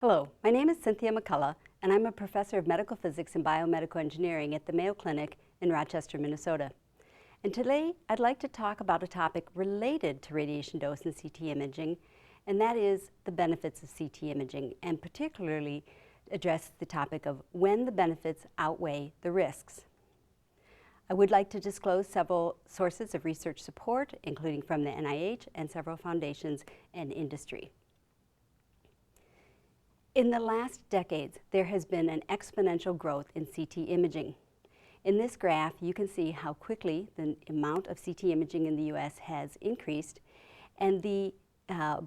Hello, my name is Cynthia McCollough, and I'm a professor of medical physics and biomedical engineering at the Mayo Clinic in Rochester, Minnesota. And today I'd like to talk about a topic related to radiation dose and CT imaging, and that is the benefits of CT imaging, and particularly address the topic of when the benefits outweigh the risks. I would like to disclose several sources of research support, including from the NIH and several foundations and industry. In the last decades, there has been an exponential growth in CT imaging. In this graph, you can see how quickly the amount of CT imaging in the U.S. has increased, and the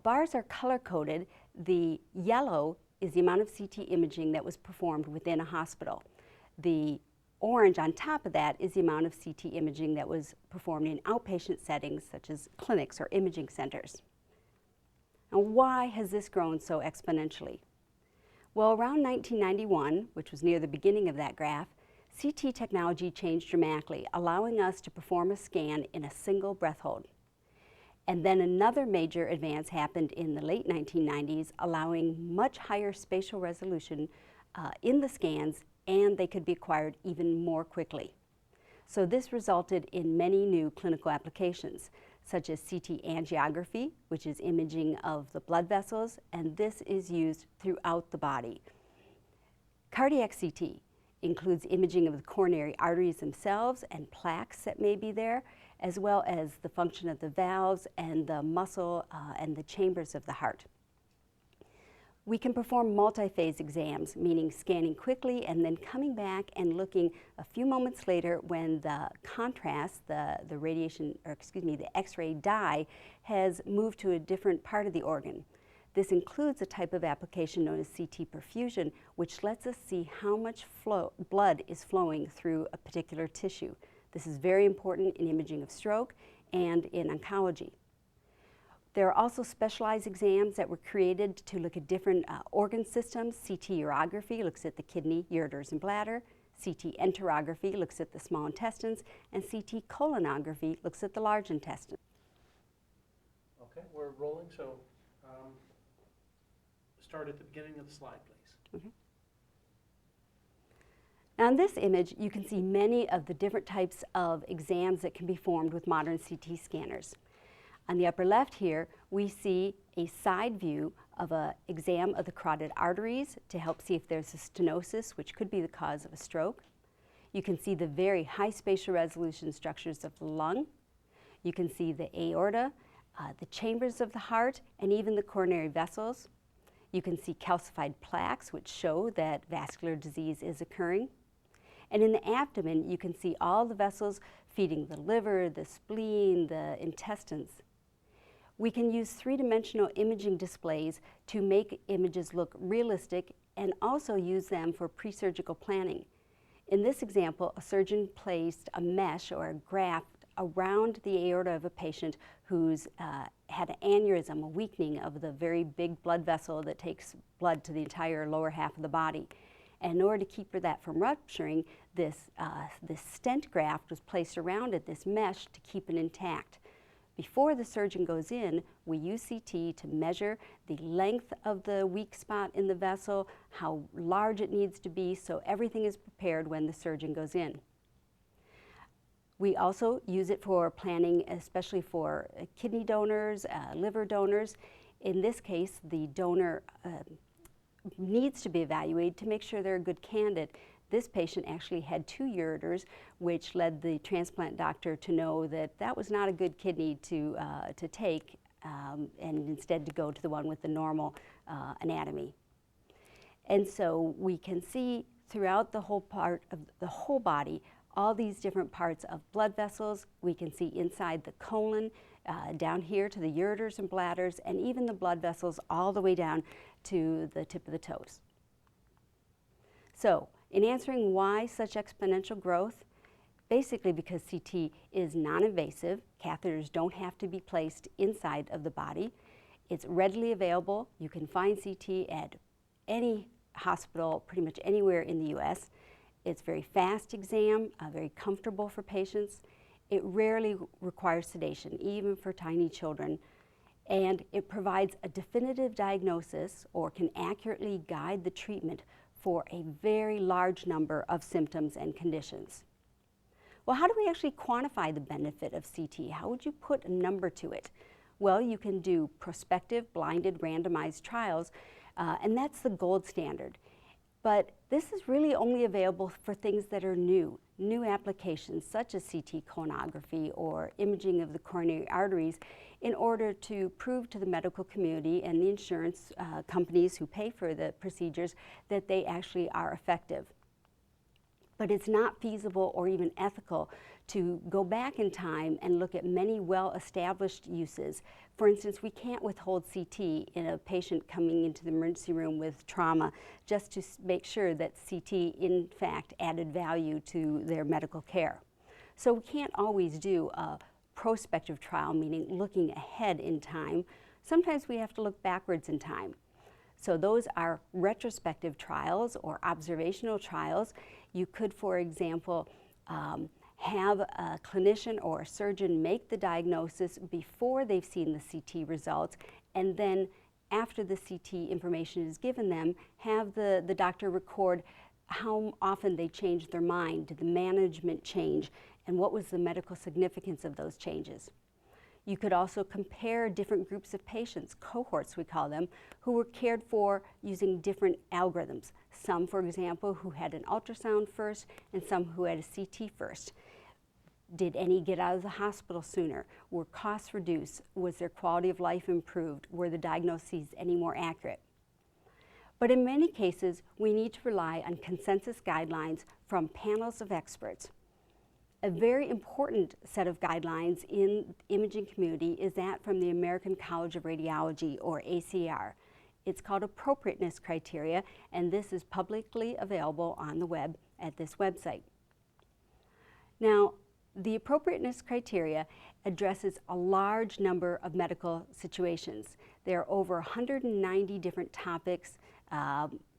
bars are color-coded. The yellow is the amount of CT imaging that was performed within a hospital. The orange on top of that is the amount of CT imaging that was performed in outpatient settings, such as clinics or imaging centers. Now, why has this grown so exponentially? Well, around 1991, which was near the beginning of that graph, CT technology changed dramatically, allowing us to perform a scan in a single breath hold. And then another major advance happened in the late 1990s, allowing much higher spatial resolution in the scans, and they could be acquired even more quickly. So this resulted in many new clinical applications, such as CT angiography, which is imaging of the blood vessels, and this is used throughout the body. Cardiac CT includes imaging of the coronary arteries themselves and plaques that may be there, as well as the function of the valves and the muscle and the chambers of the heart. We can perform multi-phase exams, meaning scanning quickly and then coming back and looking a few moments later when the contrast, the X-ray dye has moved to a different part of the organ. This includes a type of application known as CT perfusion, which lets us see how much blood is flowing through a particular tissue. This is very important in imaging of stroke and in oncology. There are also specialized exams that were created to look at different organ systems. CT urography looks at the kidney, ureters, and bladder. CT enterography looks at the small intestines. And CT colonography looks at the large intestine. Okay, we're rolling, so start at the beginning of the slide, please. Okay. Now in this image, you can see many of the different types of exams that can be performed with modern CT scanners. On the upper left here, we see a side view of an exam of the carotid arteries to help see if there's a stenosis, which could be the cause of a stroke. You can see the very high spatial resolution structures of the lung. You can see the aorta, the chambers of the heart, and even the coronary vessels. You can see calcified plaques, which show that vascular disease is occurring. And in the abdomen, you can see all the vessels feeding the liver, the spleen, the intestines. We can use three-dimensional imaging displays to make images look realistic and also use them for pre-surgical planning. In this example, a surgeon placed a mesh or a graft around the aorta of a patient who's had an aneurysm, a weakening of the very big blood vessel that takes blood to the entire lower half of the body. And in order to keep that from rupturing, this stent graft was placed around it, this mesh, to keep it intact. Before the surgeon goes in, we use CT to measure the length of the weak spot in the vessel, how large it needs to be, so everything is prepared when the surgeon goes in. We also use it for planning, especially for kidney donors, liver donors. In this case, the donor needs to be evaluated to make sure they're a good candidate. This patient actually had 2 ureters, which led the transplant doctor to know that that was not a good kidney to take, and instead to go to the one with the normal anatomy. And so we can see throughout the whole part of the whole body all these different parts of blood vessels. We can see inside the colon, down here to the ureters and bladders, and even the blood vessels all the way down to the tip of the toes. So, in answering why such exponential growth, basically because CT is non-invasive, catheters don't have to be placed inside of the body. It's readily available. You can find CT at any hospital, pretty much anywhere in the U.S. It's a very fast exam, very comfortable for patients. It rarely requires sedation, even for tiny children. and it provides a definitive diagnosis or can accurately guide the treatment for a very large number of symptoms and conditions. Well, how do we actually quantify the benefit of CT? How would you put a number to it? Well, you can do prospective, blinded, randomized trials, and that's the gold standard. But this is really only available for things that are new applications such as CT colonography or imaging of the coronary arteries in order to prove to the medical community and the insurance companies who pay for the procedures that they actually are effective. But it's not feasible or even ethical to go back in time and look at many well-established uses. For instance, we can't withhold CT in a patient coming into the emergency room with trauma just to make sure that CT in fact added value to their medical care. So we can't always do a prospective trial, meaning looking ahead in time. Sometimes we have to look backwards in time. So those are retrospective trials or observational trials. You could, for example, have a clinician or a surgeon make the diagnosis before they've seen the CT results, and then after the CT information is given them, have the doctor record how often they changed their mind, did the management change, and what was the medical significance of those changes. You could also compare different groups of patients, cohorts we call them, who were cared for using different algorithms. Some, for example, who had an ultrasound first and some who had a CT first. Did any get out of the hospital sooner? Were costs reduced? Was their quality of life improved? Were the diagnoses any more accurate? But in many cases, we need to rely on consensus guidelines from panels of experts. A very important set of guidelines in the imaging community is that from the American College of Radiology, or ACR. It's called Appropriateness criteria, and this is publicly available on the web at this website. Now, the Appropriateness criteria addresses a large number of medical situations. There are over 190 different topics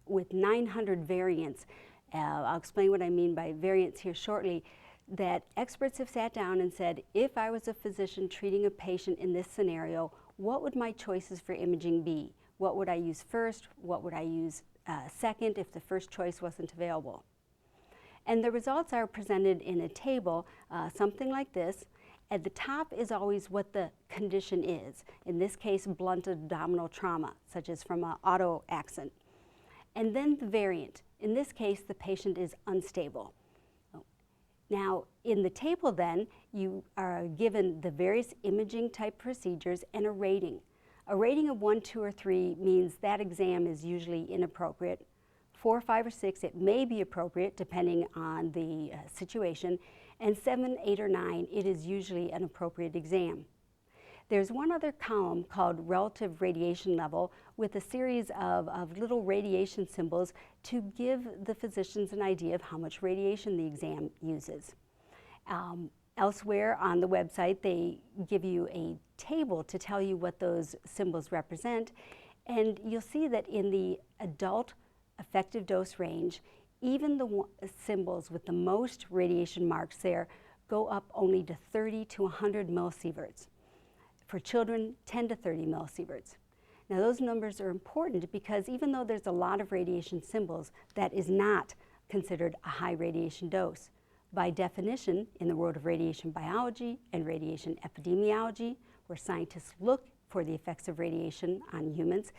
with 900 variants. I'll explain what I mean by variants here shortly. That experts have sat down and said, if I was a physician treating a patient in this scenario, what would my choices for imaging be? What would I use first? What would I use second if the first choice wasn't available? And the results are presented in a table, something like this. At the top is always what the condition is. In this case, blunt abdominal trauma, such as from an auto accident. And then the variant. In this case, the patient is unstable. Now, in the table then, you are given the various imaging type procedures and a rating. A rating of 1, 2, or 3 means that exam is usually inappropriate. 4, 5, or 6, it may be appropriate depending on the situation. And 7, 8, or 9, it is usually an appropriate exam. There's one other column called relative radiation level with a series of little radiation symbols to give the physicians an idea of how much radiation the exam uses. Elsewhere on the website, they give you a table to tell you what those symbols represent, and you'll see that in the adult effective dose range, even the symbols with the most radiation marks there go up only to 30 to 100 millisieverts. For children, 10 to 30 millisieverts. Now those numbers are important because even though there's a lot of radiation symbols, that is not considered a high radiation dose. By definition, in the world of radiation biology and radiation epidemiology, where scientists look for the effects of radiation on humans,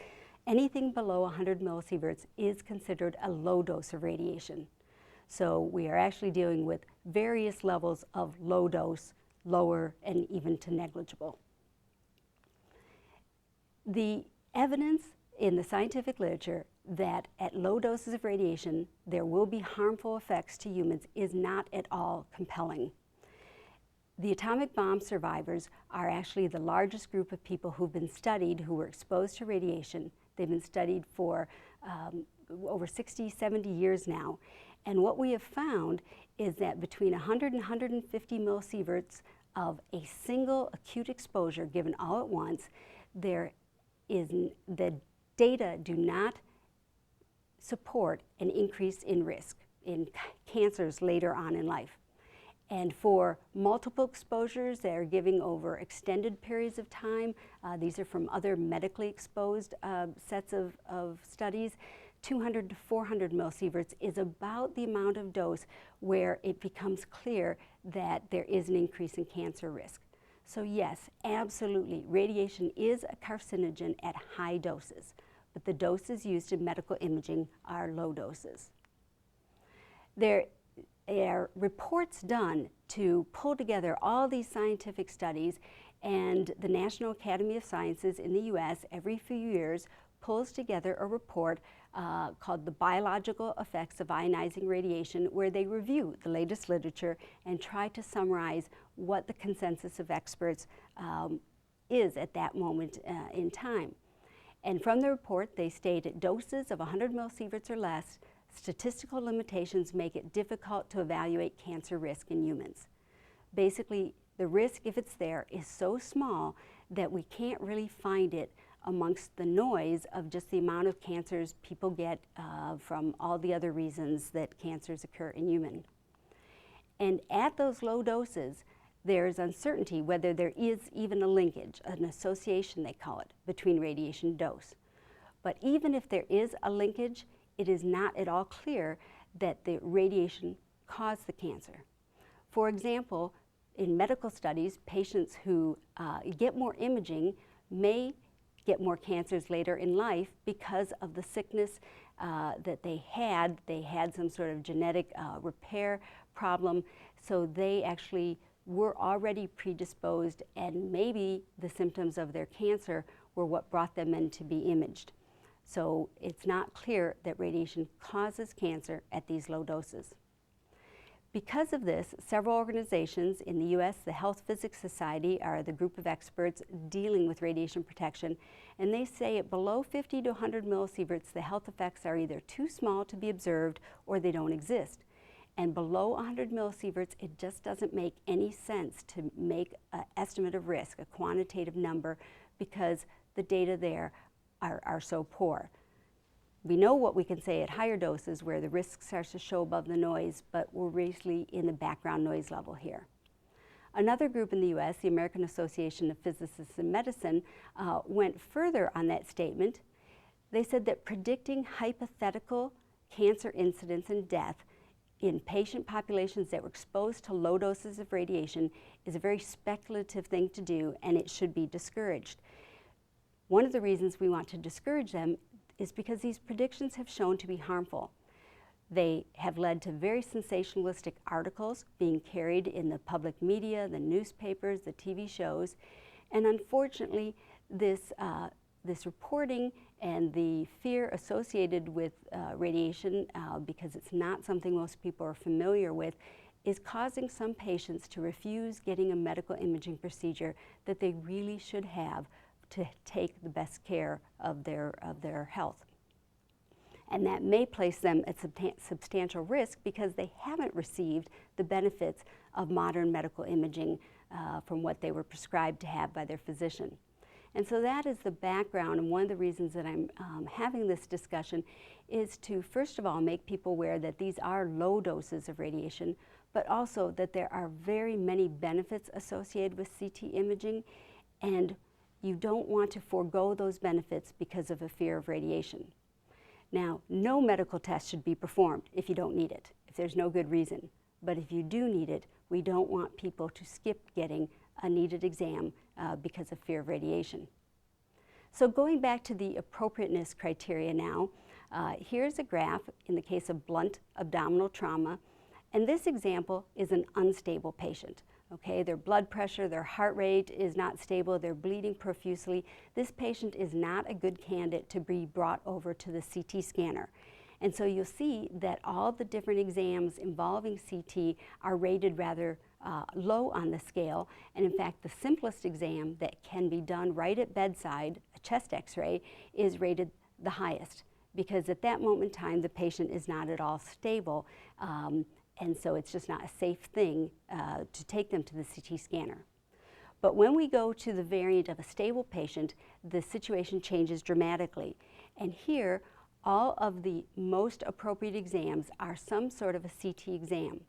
anything below 100 millisieverts is considered a low dose of radiation. So we are actually dealing with various levels of low dose, lower, and even to negligible. The evidence in the scientific literature that at low doses of radiation there will be harmful effects to humans is not at all compelling. The atomic bomb survivors are actually the largest group of people who've been studied who were exposed to radiation. They've been studied for over 60, 70 years now. And what we have found is that between 100 and 150 millisieverts of a single acute exposure given all at once, the data do not support an increase in risk in cancers later on in life. And for multiple exposures, they're giving over extended periods of time. These are from other medically exposed sets of studies. 200 to 400 millisieverts is about the amount of dose where it becomes clear that there is an increase in cancer risk. So yes, absolutely, radiation is a carcinogen at high doses, but the doses used in medical imaging are low doses. There are reports done to pull together all these scientific studies, and the National Academy of Sciences in the US every few years pulls together a report called The Biological Effects of Ionizing Radiation, where they review the latest literature and try to summarize what the consensus of experts is at that moment in time. And from the report, they state at doses of 100 millisieverts or less, statistical limitations make it difficult to evaluate cancer risk in humans. Basically, the risk, if it's there, is so small that we can't really find it amongst the noise of just the amount of cancers people get from all the other reasons that cancers occur in humans. And at those low doses, there's uncertainty whether there is even a linkage, an association they call it, between radiation dose. But even if there is a linkage, it is not at all clear that the radiation caused the cancer. For example, in medical studies, patients who get more imaging may get more cancers later in life because of the sickness that they had. They had some sort of genetic repair problem, so they actually were already predisposed, and maybe the symptoms of their cancer were what brought them in to be imaged. So it's not clear that radiation causes cancer at these low doses. Because of this, several organizations in the US, the Health Physics Society, are the group of experts dealing with radiation protection, and they say at below 50 to 100 millisieverts, the health effects are either too small to be observed or they don't exist. And below 100 millisieverts, it just doesn't make any sense to make an estimate of risk, a quantitative number, because the data there are so poor. We know what we can say at higher doses where the risk starts to show above the noise, but we're really in the background noise level here. Another group in the US, the American Association of Physicists in Medicine, went further on that statement. They said that predicting hypothetical cancer incidence and death in patient populations that were exposed to low doses of radiation is a very speculative thing to do, and it should be discouraged. One of the reasons we want to discourage them is because these predictions have shown to be harmful. They have led to very sensationalistic articles being carried in the public media, the newspapers, the TV shows, and unfortunately this reporting and the fear associated with radiation, because it's not something most people are familiar with, is causing some patients to refuse getting a medical imaging procedure that they really should have to take the best care of their health. And that may place them at substantial risk because they haven't received the benefits of modern medical imaging from what they were prescribed to have by their physician. And so that is the background, and one of the reasons that I'm having this discussion is to, first of all, make people aware that these are low doses of radiation, but also that there are very many benefits associated with CT imaging, and you don't want to forego those benefits because of a fear of radiation. Now, no medical test should be performed if you don't need it, if there's no good reason. But if you do need it, we don't want people to skip getting a needed exam because of fear of radiation. So going back to the appropriateness criteria now, here's a graph in the case of blunt abdominal trauma, and this example is an unstable patient. Okay, their blood pressure, their heart rate is not stable, they're bleeding profusely. This patient is not a good candidate to be brought over to the CT scanner. And so you'll see that all the different exams involving CT are rated rather low on the scale. And in fact, the simplest exam that can be done right at bedside, a chest x-ray, is rated the highest, because at that moment in time, the patient is not at all stable. And so it's just not a safe thing to take them to the CT scanner. But when we go to the variant of a stable patient, the situation changes dramatically. And here, all of the most appropriate exams are some sort of a CT exam.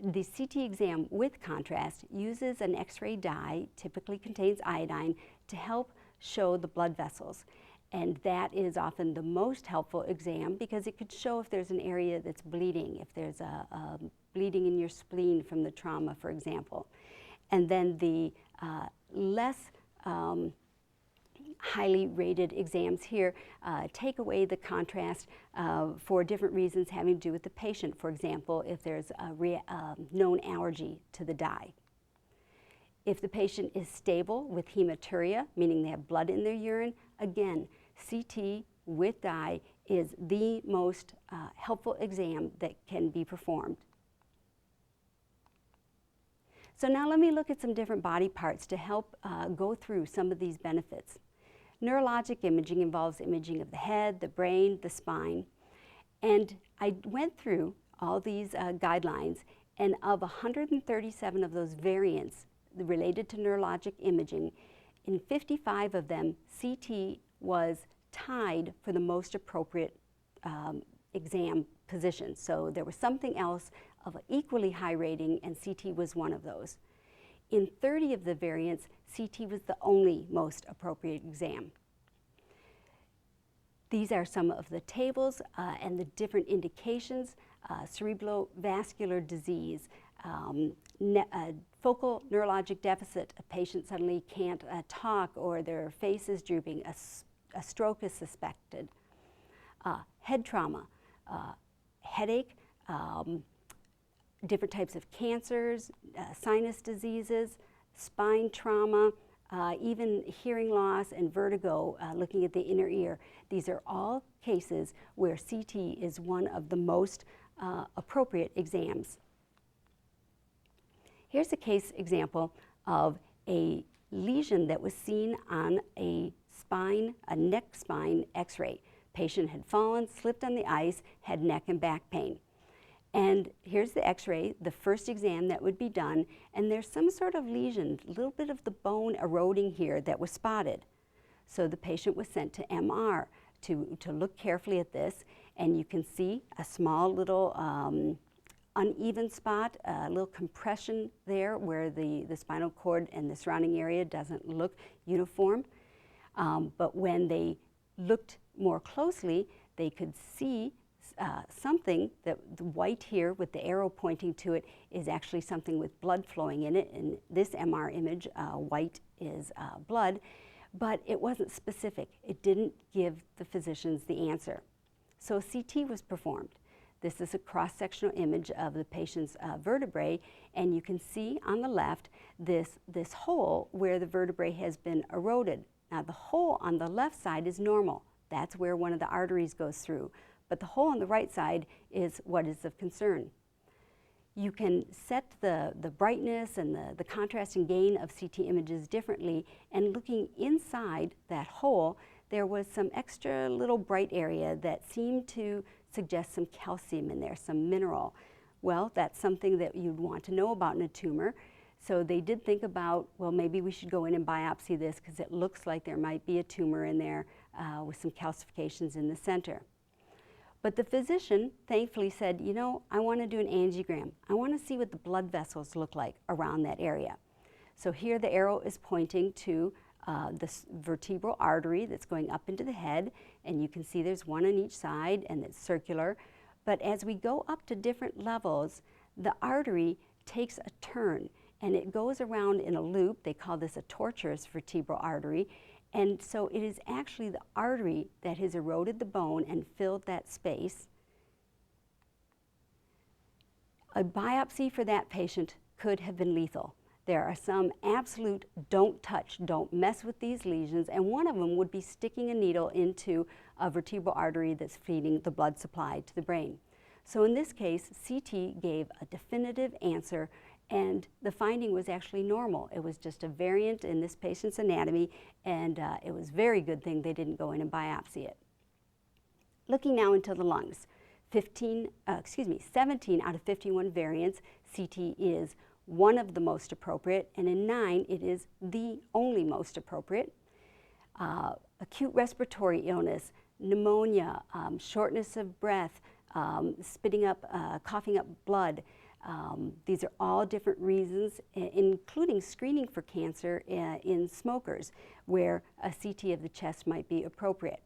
the CT exam with contrast uses an X-ray dye, typically contains iodine, to help show the blood vessels. And that is often the most helpful exam because it could show if there's an area that's bleeding, if there's a bleeding in your spleen from the trauma, for example. And then the less highly rated exams here take away the contrast for different reasons having to do with the patient. For example, if there's a known allergy to the dye. If the patient is stable with hematuria, meaning they have blood in their urine, again, CT with dye is the most helpful exam that can be performed. So now let me look at some different body parts to help go through some of these benefits. Neurologic imaging involves imaging of the head, the brain, the spine. And I went through all these guidelines, and of 137 of those variants related to neurologic imaging, in 55 of them, CT was tied for the most appropriate exam position. So there was something else of an equally high rating, and CT was one of those. In 30 of the variants, CT was the only most appropriate exam. These are some of the tables and the different indications: cerebrovascular disease, focal neurologic deficit, a patient suddenly can't talk or their face is drooping, a stroke is suspected, head trauma, headache, different types of cancers, sinus diseases, spine trauma, even hearing loss and vertigo, looking at the inner ear. These are all cases where CT is one of the most appropriate exams. Here's a case example of a lesion that was seen on a neck spine x-ray. Patient had fallen, slipped on the ice, had neck and back pain. And here's the x-ray, the first exam that would be done, and there's some sort of lesion, a little bit of the bone eroding here that was spotted. So the patient was sent to MR to look carefully at this, and you can see a small little uneven spot, a little compression there where the spinal cord and the surrounding area doesn't look uniform. But when they looked more closely, they could see something that the white here with the arrow pointing to it is actually something with blood flowing in it. In this MR image, white is blood, but it wasn't specific. It didn't give the physicians the answer. So CT was performed. This is a cross-sectional image of the patient's vertebrae, and you can see on the left this hole where the vertebrae has been eroded. Now the hole on the left side is normal. That's where one of the arteries goes through. But the hole on the right side is what is of concern. You can set the brightness and the contrast and gain of CT images differently, and looking inside that hole, there was some extra little bright area that seemed to suggest some calcium in there, some mineral. Well, that's something that you'd want to know about in a tumor. So they did think about, well, maybe we should go in and biopsy this because it looks like there might be a tumor in there with some calcifications in the center. But the physician thankfully said, you know, I want to do an angiogram. I want to see what the blood vessels look like around that area. So here the arrow is pointing to this vertebral artery that's going up into the head, and you can see there's one on each side and it's circular. But as we go up to different levels, the artery takes a turn and it goes around in a loop. They call this a tortuous vertebral artery. And so it is actually the artery that has eroded the bone and filled that space. A biopsy for that patient could have been lethal. There are some absolute don't touch, don't mess with these lesions, and one of them would be sticking a needle into a vertebral artery that's feeding the blood supply to the brain. So in this case, CT gave a definitive answer, and the finding was actually normal. It was just a variant in this patient's anatomy, and it was a very good thing they didn't go in and biopsy it. Looking now into the lungs, 17 out of 51 variants, CT is one of the most appropriate, and in 9, it is the only most appropriate. Acute respiratory illness, pneumonia, shortness of breath, spitting up, coughing up blood, These are all different reasons, including screening for cancer in smokers, where a CT of the chest might be appropriate.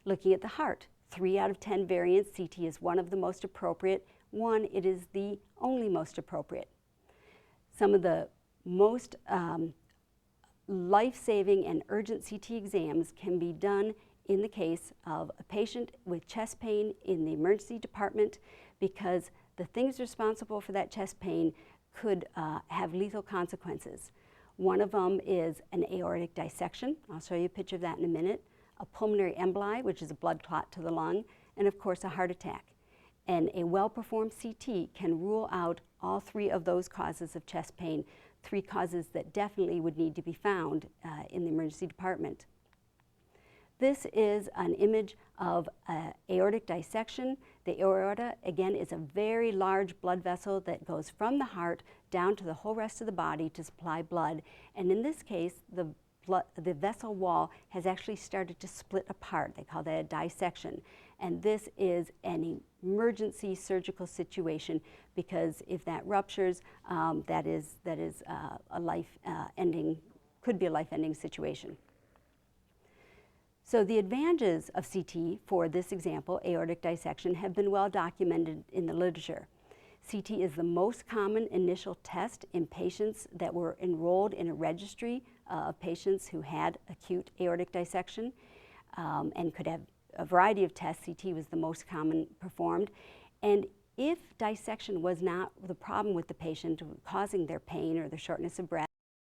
Looking at the heart, 3 out of 10 variants, CT is one of the most appropriate. 1, it is the only most appropriate. Some of the most life-saving and urgent CT exams can be done in the case of a patient with chest pain in the emergency department, because the things responsible for that chest pain could have lethal consequences. One of them is an aortic dissection. I'll show you a picture of that in a minute. A pulmonary emboli, which is a blood clot to the lung, and of course a heart attack. And a well-performed CT can rule out all 3 of those causes of chest pain, 3 causes that definitely would need to be found in the emergency department. This is an image of aortic dissection. The aorta, again, is a very large blood vessel that goes from the heart down to the whole rest of the body to supply blood. And in this case, the vessel wall has actually started to split apart. They call that a dissection. And this is an emergency surgical situation, because if that ruptures, that is a life-ending, could be a life-ending situation. So the advantages of CT for this example, aortic dissection, have been well documented in the literature. CT is the most common initial test in patients that were enrolled in a registry of patients who had acute aortic dissection and could have a variety of tests. CT was the most common performed. And if dissection was not the problem with the patient causing their pain or their shortness of breath,